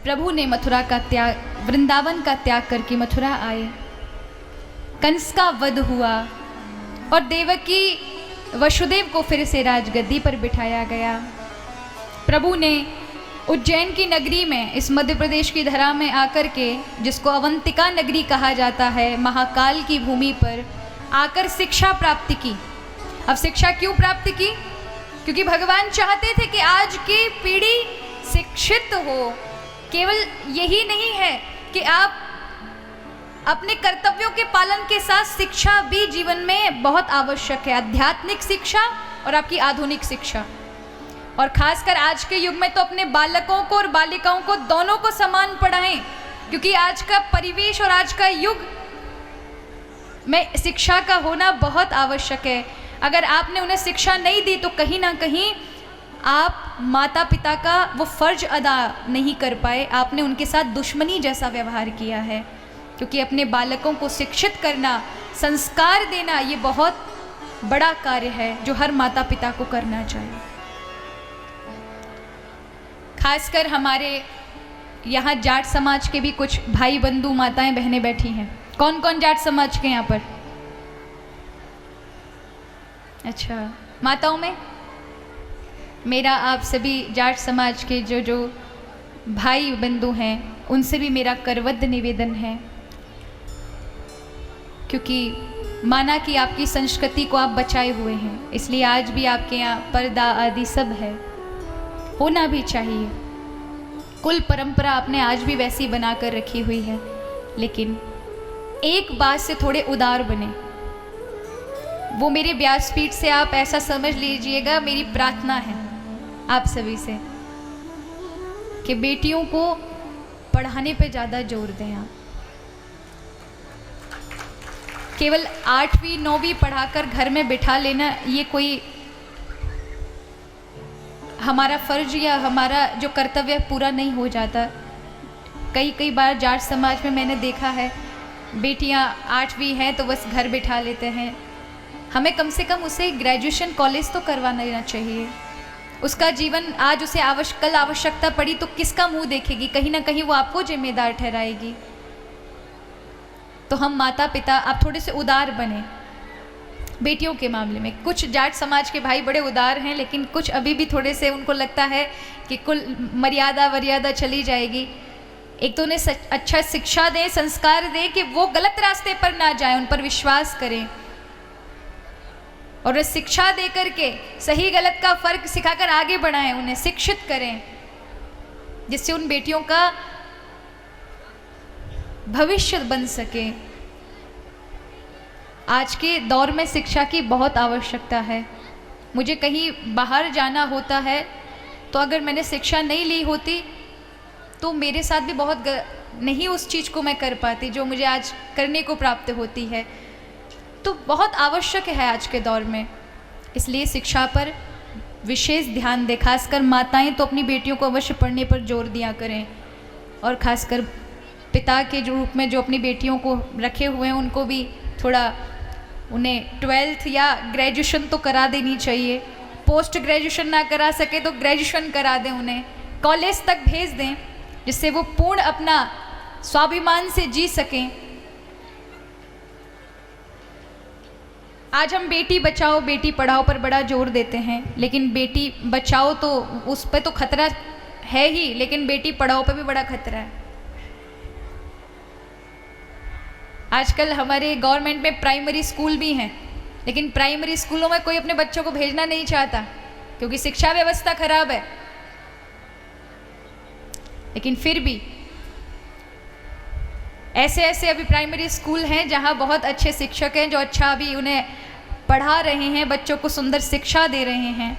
प्रभु ने मथुरा का त्याग, वृंदावन का त्याग करके मथुरा आए। कंस का वध हुआ और देवकी वसुदेव को फिर से राजगद्दी पर बिठाया गया। प्रभु ने उज्जैन की नगरी में, इस मध्य प्रदेश की धरा में आकर के, जिसको अवंतिका नगरी कहा जाता है, महाकाल की भूमि पर आकर शिक्षा प्राप्त की। अब शिक्षा क्यों प्राप्त की? क्योंकि भगवान चाहते थे कि आज की पीढ़ी शिक्षित हो। केवल यही नहीं है कि आप अपने कर्तव्यों के पालन के साथ शिक्षा भी जीवन में बहुत आवश्यक है, आध्यात्मिक शिक्षा और आपकी आधुनिक शिक्षा। और खासकर आज के युग में तो अपने बालकों को और बालिकाओं को दोनों को समान पढ़ाएं, क्योंकि आज का परिवेश और आज का युग में शिक्षा का होना बहुत आवश्यक है। अगर आपने उन्हें शिक्षा नहीं दी तो कहीं ना कहीं आप माता पिता का वो फर्ज अदा नहीं कर पाए, आपने उनके साथ दुश्मनी जैसा व्यवहार किया है। क्योंकि अपने बालकों को शिक्षित करना, संस्कार देना, ये बहुत बड़ा कार्य है जो हर माता पिता को करना चाहिए। खासकर हमारे यहाँ जाट समाज के भी कुछ भाई बंधु माताएं बहनें बैठी हैं। कौन कौन जाट समाज के यहाँ पर? अच्छा, माताओं में मेरा आप सभी जाट समाज के जो भाई बंधु हैं उनसे भी मेरा करवद्ध निवेदन है, क्योंकि माना कि आपकी संस्कृति को आप बचाए हुए हैं, इसलिए आज भी आपके यहाँ पर्दा आदि सब है, होना भी चाहिए। कुल परंपरा आपने आज भी वैसी बना कर रखी हुई है, लेकिन एक बात से थोड़े उदार बने। वो मेरे व्यासपीठ से आप ऐसा समझ लीजिएगा, मेरी प्रार्थना है आप सभी से कि बेटियों को पढ़ाने पे ज़्यादा जोर दें। आप केवल 8वीं 9वीं पढ़ाकर घर में बिठा लेना, ये कोई हमारा फर्ज या हमारा जो कर्तव्य पूरा नहीं हो जाता। कई बार जाट समाज में मैंने देखा है, बेटियां 8वीं हैं तो बस घर बिठा लेते हैं। हमें कम से कम उसे ग्रेजुएशन कॉलेज तो करवा देना चाहिए। उसका जीवन आज उसे कल आवश्यकता पड़ी तो किसका मुंह देखेगी? कहीं ना कहीं वो आपको जिम्मेदार ठहराएगी। तो हम माता पिता आप थोड़े से उदार बने बेटियों के मामले में। कुछ जाट समाज के भाई बड़े उदार हैं, लेकिन कुछ अभी भी थोड़े से उनको लगता है कि कुल मर्यादा चली जाएगी। एक तो उन्हें अच्छा शिक्षा दें, संस्कार दें कि वो गलत रास्ते पर ना जाएं, उन पर विश्वास करें और शिक्षा दे करके सही गलत का फर्क सिखाकर आगे बढ़ाएं, उन्हें शिक्षित करें, जिससे उन बेटियों का भविष्य बन सके। आज के दौर में शिक्षा की बहुत आवश्यकता है। मुझे कहीं बाहर जाना होता है तो अगर मैंने शिक्षा नहीं ली होती तो मेरे साथ भी बहुत नहीं उस चीज़ को मैं कर पाती जो मुझे आज करने को प्राप्त होती है। तो बहुत आवश्यक है आज के दौर में, इसलिए शिक्षा पर विशेष ध्यान दें। खासकर माताएं तो अपनी बेटियों को अवश्य पढ़ने पर जोर दिया करें, और खासकर पिता के रूप में जो अपनी बेटियों को रखे हुए हैं उनको भी थोड़ा उन्हें 12th या ग्रेजुएशन तो करा देनी चाहिए। पोस्ट ग्रेजुएशन ना करा सके तो ग्रेजुएशन करा दें, उन्हें कॉलेज तक भेज दें, जिससे वो पूर्ण अपना स्वाभिमान से जी सकें। आज हम बेटी बचाओ बेटी पढ़ाओ पर बड़ा जोर देते हैं, लेकिन बेटी बचाओ तो उस पर तो खतरा है ही, लेकिन बेटी पढ़ाओ पर भी बड़ा खतरा है। आजकल हमारे गवर्नमेंट में प्राइमरी स्कूल भी हैं, लेकिन प्राइमरी स्कूलों में कोई अपने बच्चों को भेजना नहीं चाहता क्योंकि शिक्षा व्यवस्था खराब है। लेकिन फिर भी ऐसे अभी प्राइमरी स्कूल हैं जहां बहुत अच्छे शिक्षक हैं जो अच्छा अभी उन्हें पढ़ा रहे हैं, बच्चों को सुंदर शिक्षा दे रहे हैं।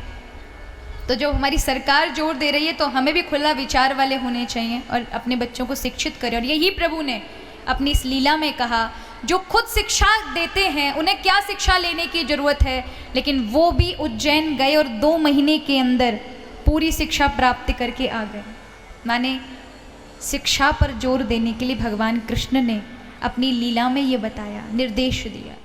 तो जो हमारी सरकार जोर दे रही है तो हमें भी खुला विचार वाले होने चाहिए और अपने बच्चों को शिक्षित करें। और यही प्रभु ने अपनी इस लीला में कहा, जो खुद शिक्षा देते हैं उन्हें क्या शिक्षा लेने की जरूरत है, लेकिन वो भी उज्जैन गए और 2 महीने के अंदर पूरी शिक्षा प्राप्त करके आ गए। माने शिक्षा पर जोर देने के लिए भगवान कृष्ण ने अपनी लीला में ये बताया, निर्देश दिया।